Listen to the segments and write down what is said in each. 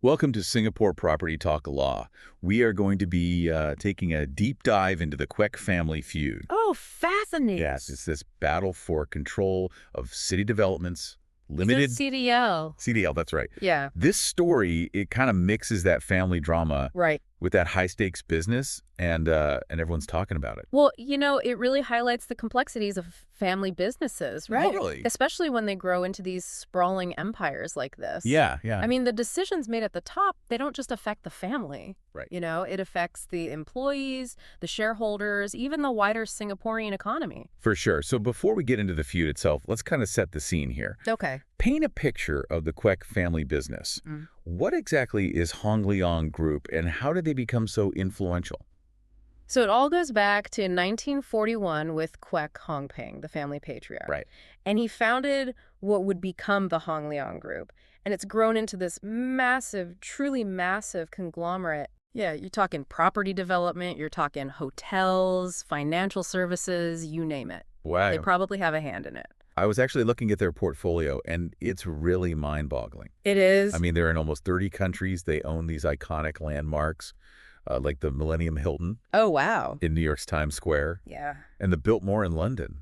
Welcome to Singapore Property Talk Law. We are going to be taking a deep dive into the Kwek family feud. Oh, fascinating. Yes, it's this battle for control of city developments, It's limited CDL. CDL, that's right. Yeah, This story, it kind of mixes that family drama right. with that high-stakes business, and everyone's talking about it. Well, it really highlights the complexities of family businesses, right? Totally. Especially when they grow into these sprawling empires like this. Yeah, yeah. I mean, the decisions made at the top, they don't just affect the family. Right. It affects the employees, the shareholders, even the wider Singaporean economy. For sure. So before we get into the feud itself, let's kind of set the scene here. Okay. Paint a picture of the Kwek family business. What exactly is Hong Leong Group, and how did they become so influential? So it all goes back to 1941 with Kwek Hong Peng, the family patriarch. Right. And he founded what would become the Hong Leong Group. And it's grown into this massive, truly massive conglomerate. Yeah, you're talking property development, you're talking hotels, financial services, you name it. Wow. They probably have a hand in it. I was actually looking at their portfolio, and it's really mind-boggling. It is. I mean, they're in almost 30 countries. They own these iconic landmarks, like the Millennium Hilton Oh, wow. in New York's Times Square Yeah. and the Biltmore in London.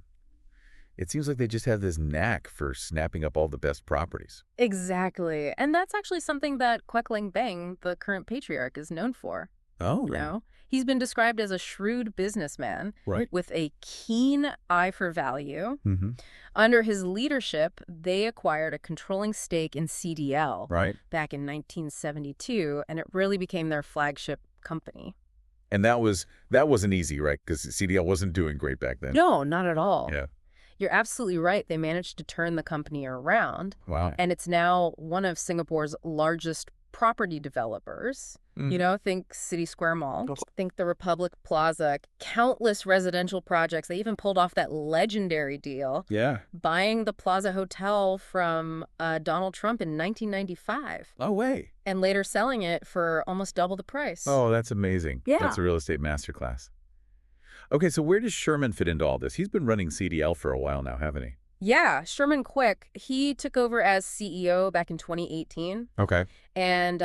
It seems like they just have this knack for snapping up all the best properties. Exactly. And that's actually something that Kwek Leng Beng, the current patriarch, is known for. Oh, He's been described as a shrewd businessman right. with a keen eye for value. Mm-hmm. Under his leadership, they acquired a controlling stake in CDL Right. back in 1972, and it really became their flagship company. And that wasn't easy, right? Because CDL wasn't doing great back then. No, not at all. Yeah. You're absolutely right. They managed to turn the company around, Wow. and it's now one of Singapore's largest property developers. Think City Square Mall, think the Republic Plaza, countless residential projects. They even pulled off that legendary deal, Yeah. buying the Plaza Hotel from Donald Trump in 1995, No way. and later selling it for almost double the price. Oh, that's amazing. Yeah. That's a real estate masterclass. Okay, so where does Sherman fit into all this? He's been running CDL for a while now, haven't he? Yeah, Sherman Kwek, he took over as CEO back in 2018, Okay. and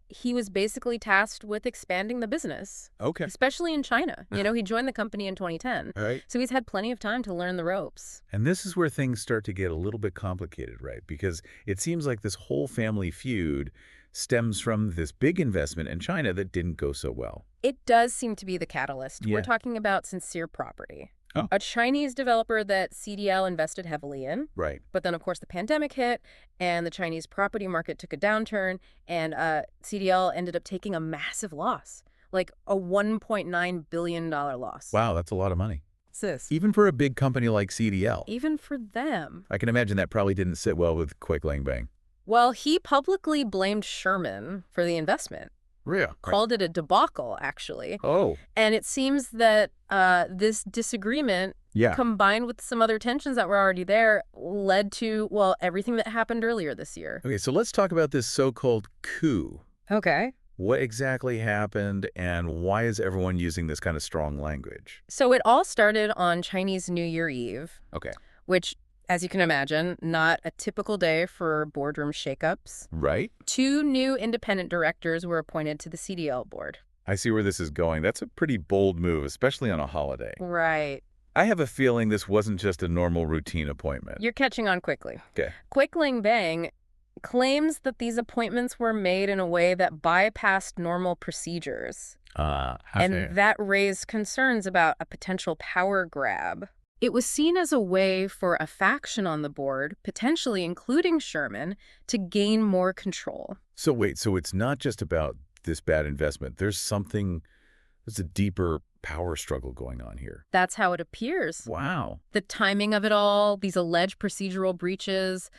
he was basically tasked with expanding the business, Okay. especially in China. He joined the company in 2010, All right. so he's had plenty of time to learn the ropes. And this is where things start to get a little bit complicated, right? Because it seems like this whole family feud stems from this big investment in China that didn't go so well. It does seem to be the catalyst. Yeah. We're talking about Sincere Property, Oh. a Chinese developer that CDL invested heavily in. Right. But then, of course, the pandemic hit, and the Chinese property market took a downturn, and CDL ended up taking a massive loss, like a $1.9 billion loss. Wow, that's a lot of money. Sis. Even for a big company like CDL. Even for them. I can imagine that probably didn't sit well with Kwek Leng Beng. Well, he publicly blamed Sherman for the investment. Yeah. Called it a debacle, actually. Oh. And it seems that this disagreement, Yeah. combined with some other tensions that were already there, led to, well, everything that happened earlier this year. Okay, so let's talk about this so-called coup. Okay. What exactly happened, and why is everyone using this kind of strong language? So it all started on Chinese New Year Eve, Okay. which, as you can imagine, not a typical day for boardroom shakeups. Right? 2 new independent directors were appointed to the CDL board. I see where this is going. That's a pretty bold move, especially on a holiday. Right. I have a feeling this wasn't just a normal routine appointment. You're catching on quickly. Okay. Kwek Leng Beng claims that these appointments were made in a way that bypassed normal procedures. And that raised concerns about a potential power grab. It was seen as a way for a faction on the board, potentially including Sherman, to gain more control. So wait, so it's not just about this bad investment. There's a deeper power struggle going on here. That's how it appears. Wow. The timing of it all, these alleged procedural breaches,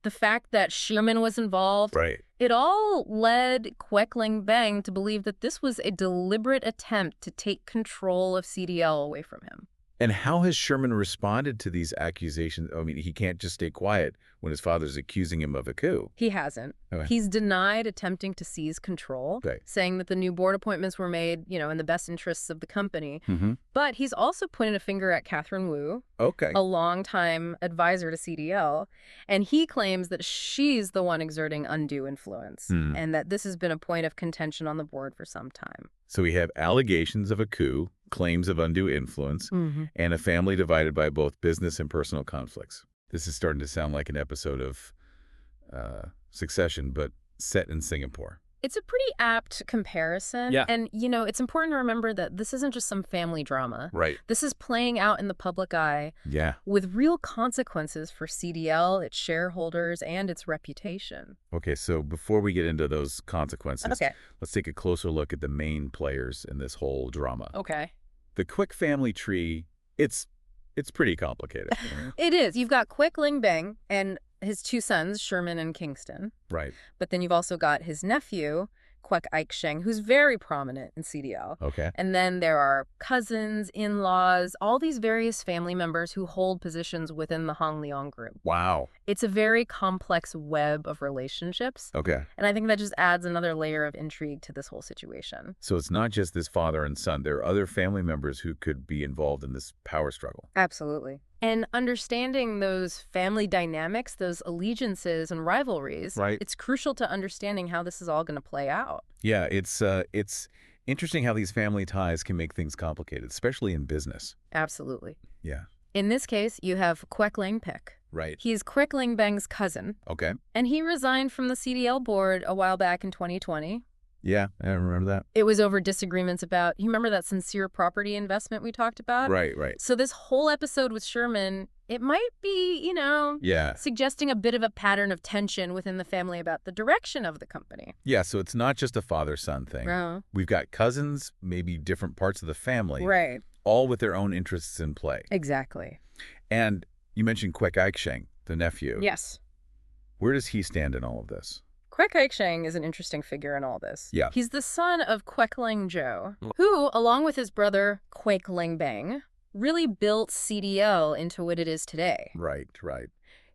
the fact that Sherman was involved, Right. it all led Kwek Leng Beng to believe that this was a deliberate attempt to take control of CDL away from him. And how has Sherman responded to these accusations? I mean, he can't just stay quiet when his father's accusing him of a coup. He hasn't. Okay. He's denied attempting to seize control, saying that the new board appointments were made, in the best interests of the company. But he's also pointed a finger at Catherine Wu, a longtime advisor to CDL, and he claims that she's the one exerting undue influence, and that this has been a point of contention on the board for some time. So we have allegations of a coup, claims of undue influence, and a family divided by both business and personal conflicts. This is starting to sound like an episode of Succession, but set in Singapore. It's a pretty apt comparison. Yeah. And, it's important to remember that this isn't just some family drama. Right. This is playing out in the public eye with real consequences for CDL, its shareholders, and its reputation. Okay, so before we get into those consequences, let's take a closer look at the main players in this whole drama. Okay. The Kwek family tree, it's pretty complicated. It is. You've got Kwek Leng Beng and his two sons, Sherman and Kingston. Right. But then you've also got his nephew, Kwek Eik Sheng, who's very prominent in CDL. Okay. And then there are cousins, in-laws, all these various family members who hold positions within the Hong Leong Group. Wow. It's a very complex web of relationships. Okay. And I think that just adds another layer of intrigue to this whole situation. So it's not just this father and son. There are other family members who could be involved in this power struggle. Absolutely. And understanding those family dynamics, those allegiances and rivalries, it's crucial to understanding how this is all going to play out. Yeah, it's interesting how these family ties can make things complicated, especially in business. Absolutely. Yeah. In this case, you have Kwek Leng Beng. Right. He's Kwek Leng Beng's cousin. Okay. And he resigned from the CDL board a while back in 2020. Yeah, I remember that. It was over disagreements about, you remember that sincere property investment we talked about? Right. So this whole episode with Sherman, it might be, suggesting a bit of a pattern of tension within the family about the direction of the company. Yeah, so it's not just a father-son thing. No. We've got cousins, maybe different parts of the family. Right. All with their own interests in play. Exactly. And you mentioned Kwek Eik Sheng, the nephew. Yes. Where does he stand in all of this? Kwek Eik Sheng is an interesting figure in all this. Yeah. He's the son of Kwek Leng Zhou, who, along with his brother Kwek Leng Beng, really built CDL into what it is today. Right.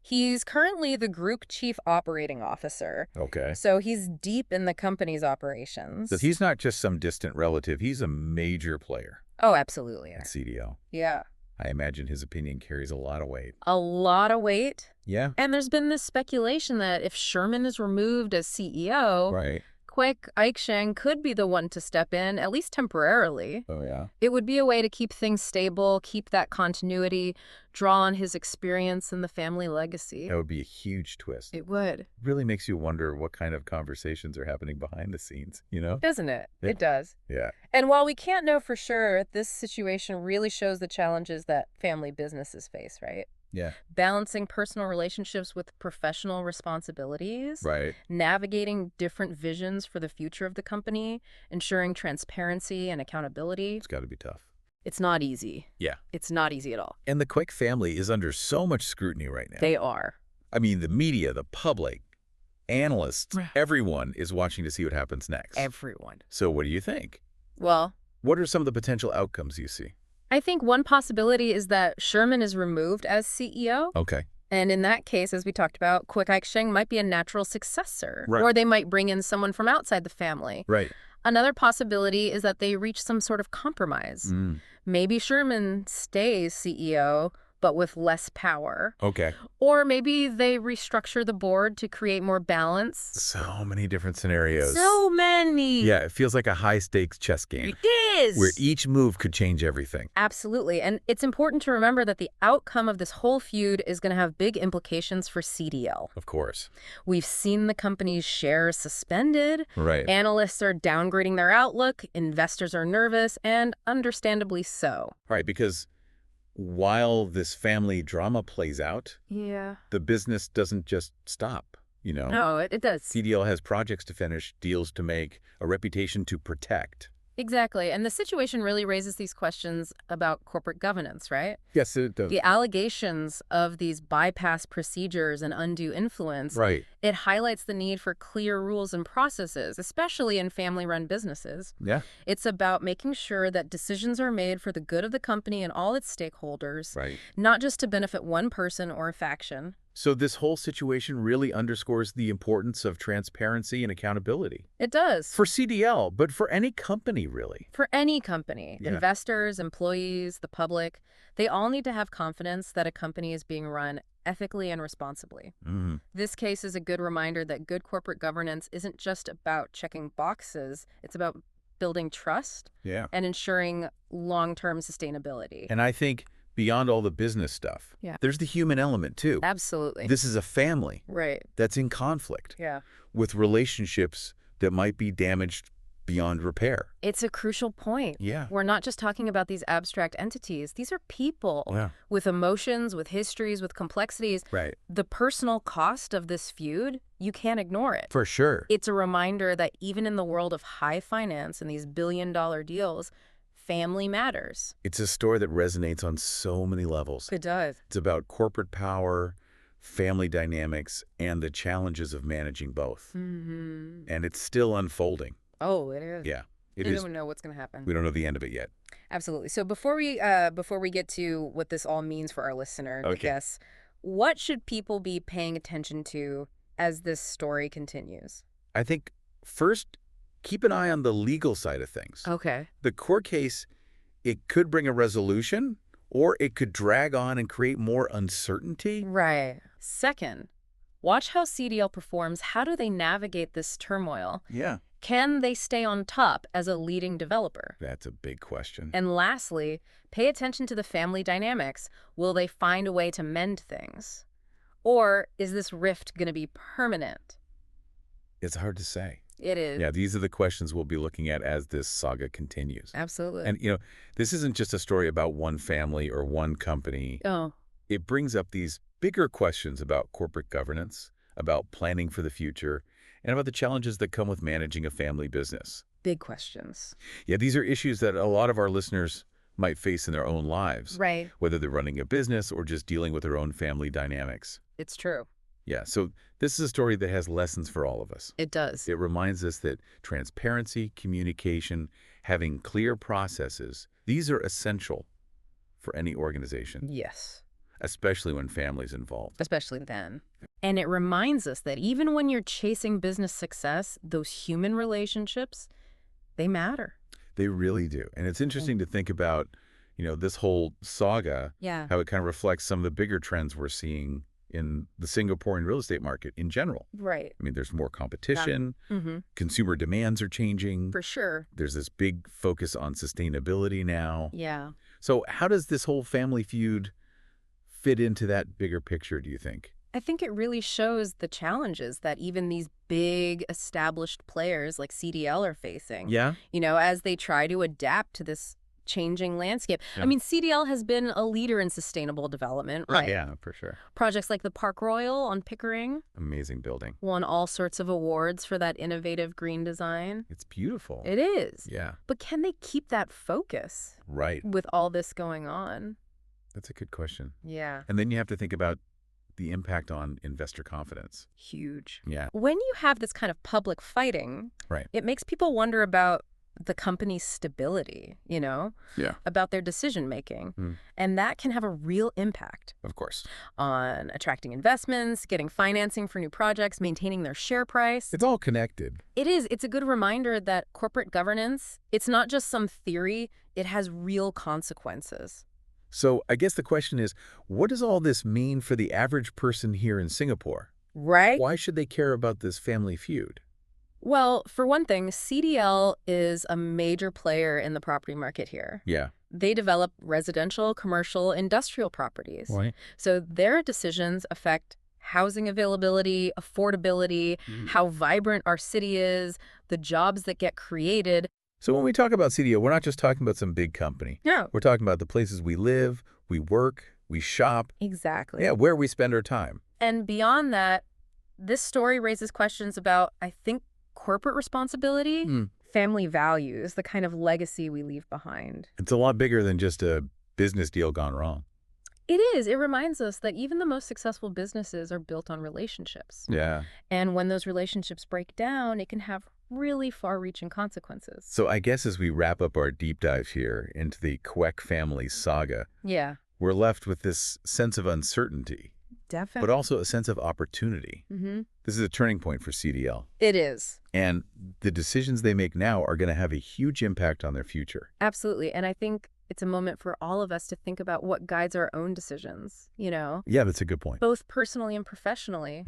He's currently the group chief operating officer. Okay. So he's deep in the company's operations. So he's not just some distant relative. He's a major player. Oh, absolutely. At CDL. Yeah. I imagine his opinion carries a lot of weight. A lot of weight. Yeah. And there's been this speculation that if Sherman is removed as CEO, Kwek Eik Sheng could be the one to step in, at least temporarily. Oh, yeah? It would be a way to keep things stable, keep that continuity, draw on his experience and the family legacy. That would be a huge twist. It would. Really makes you wonder what kind of conversations are happening behind the scenes, Doesn't it? Yeah. It does. Yeah. And while we can't know for sure, this situation really shows the challenges that family businesses face, right? Yeah. Balancing personal relationships with professional responsibilities. Right. Navigating different visions for the future of the company. Ensuring transparency and accountability. It's got to be tough. It's not easy. Yeah. It's not easy at all. And the Kwek family is under so much scrutiny right now. They are. I mean, the media, the public, analysts, everyone is watching to see what happens next. Everyone. So what do you think? Well, what are some of the potential outcomes you see? I think one possibility is that Sherman is removed as CEO. Okay. And in that case, as we talked about, Kwek Eik Sheng might be a natural successor. Right. Or they might bring in someone from outside the family. Right. Another possibility is that they reach some sort of compromise. Maybe Sherman stays CEO, but with less power. Okay. Or maybe they restructure the board to create more balance. So many different scenarios. So many. Yeah, it feels like a high-stakes chess game. It is. Where each move could change everything. Absolutely. And it's important to remember that the outcome of this whole feud is going to have big implications for CDL. Of course. We've seen the company's shares suspended. Right. Analysts are downgrading their outlook. Investors are nervous, and understandably so. Right, because while this family drama plays out, the business doesn't just stop, No, it does. CDL has projects to finish, deals to make, a reputation to protect. Exactly. And the situation really raises these questions about corporate governance, right? Yes, it does. The allegations of these bypass procedures and undue influence, Right. it highlights the need for clear rules and processes, especially in family-run businesses. Yeah. It's about making sure that decisions are made for the good of the company and all its stakeholders, Right. not just to benefit one person or a faction. So this whole situation really underscores the importance of transparency and accountability. It does. For CDL, but for any company, really. For any company, Yeah. investors, employees, the public, they all need to have confidence that a company is being run ethically and responsibly. Mm-hmm. This case is a good reminder that good corporate governance isn't just about checking boxes. It's about building trust and ensuring long-term sustainability. And I think beyond all the business stuff, there's the human element, too. Absolutely. This is a family that's in conflict with relationships that might be damaged beyond repair. It's a crucial point. Yeah. We're not just talking about these abstract entities. These are people with emotions, with histories, with complexities. Right. The personal cost of this feud, you can't ignore it. For sure. It's a reminder that even in the world of high finance and these billion-dollar deals, family matters. It's a story that resonates on so many levels. It does. It's about corporate power, family dynamics, and the challenges of managing both. Mm-hmm. And it's still unfolding. Oh, it is. Yeah, it is. We don't know what's going to happen. We don't know the end of it yet. Absolutely. So before we get to what this all means for our listener, I guess, what should people be paying attention to as this story continues? I think first, keep an eye on the legal side of things. Okay. The court case, it could bring a resolution, or it could drag on and create more uncertainty. Right. Second, watch how CDL performs. How do they navigate this turmoil? Yeah. Can they stay on top as a leading developer? That's a big question. And lastly, pay attention to the family dynamics. Will they find a way to mend things? Or is this rift going to be permanent? It's hard to say. It is. Yeah, these are the questions we'll be looking at as this saga continues. Absolutely. And, this isn't just a story about one family or one company. Oh. It brings up these bigger questions about corporate governance, about planning for the future, and about the challenges that come with managing a family business. Big questions. Yeah, these are issues that a lot of our listeners might face in their own lives. Right. Whether they're running a business or just dealing with their own family dynamics. It's true. Yeah, so this is a story that has lessons for all of us. It does. It reminds us that transparency, communication, having clear processes, these are essential for any organization. Yes. Especially when family's involved. Especially then. And it reminds us that even when you're chasing business success, those human relationships, they matter. They really do. And it's interesting to think about, this whole saga, how it kind of reflects some of the bigger trends we're seeing in the Singaporean real estate market in general. Right. I mean, there's more competition. Consumer demands are changing. For sure. There's this big focus on sustainability now. Yeah. So how does this whole family feud fit into that bigger picture, do you think? I think it really shows the challenges that even these big established players like CDL are facing. Yeah. As they try to adapt to this changing landscape. Yeah. I mean, CDL has been a leader in sustainable development, right? Yeah, for sure. Projects like the Park Royal on Pickering. Amazing building. Won all sorts of awards for that innovative green design. It's beautiful. It is. Yeah. But can they keep that focus? Right. With all this going on? That's a good question. Yeah. And then you have to think about the impact on investor confidence. Huge. Yeah. When you have this kind of public fighting, it makes people wonder about the company's stability, about their decision-making. And that can have a real impact. Of course. On attracting investments, getting financing for new projects, maintaining their share price. It's all connected. It is. It's a good reminder that corporate governance, it's not just some theory, it has real consequences. So I guess the question is, what does all this mean for the average person here in Singapore? Right. Why should they care about this family feud? Well, for one thing, CDL is a major player in the property market here. Yeah. They develop residential, commercial, industrial properties. Right. So their decisions affect housing availability, affordability, how vibrant our city is, the jobs that get created. So when we talk about CDL, we're not just talking about some big company. No. We're talking about the places we live, we work, we shop. Exactly. Yeah, where we spend our time. And beyond that, this story raises questions about, I think, corporate responsibility. family values, the kind of legacy we leave behind. It's a lot bigger than just a business deal gone wrong. It is. It reminds us that even the most successful businesses are built on relationships. Yeah. And when those relationships break down, it can have really far-reaching consequences. So I guess as we wrap up our deep dive here into the Kwek family saga, Yeah. we're left with this sense of uncertainty, Definitely. but also a sense of opportunity. This is a turning point for CDL. It is. And the decisions they make now are going to have a huge impact on their future. Absolutely. And I think it's a moment for all of us to think about what guides our own decisions, you know? Yeah, that's a good point. Both personally and professionally.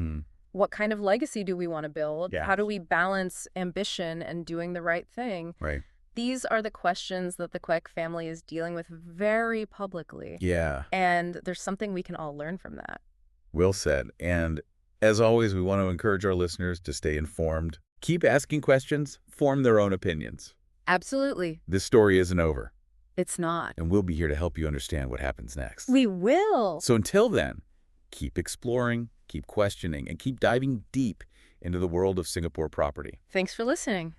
What kind of legacy do we want to build? Yeah. How do we balance ambition and doing the right thing? Right. These are the questions that the Kwek family is dealing with very publicly. Yeah. And there's something we can all learn from that. Well said. And as always, we want to encourage our listeners to stay informed. Keep asking questions, form their own opinions. Absolutely. This story isn't over. It's not. And we'll be here to help you understand what happens next. We will. So until then, keep exploring, keep questioning, and keep diving deep into the world of Singapore property. Thanks for listening.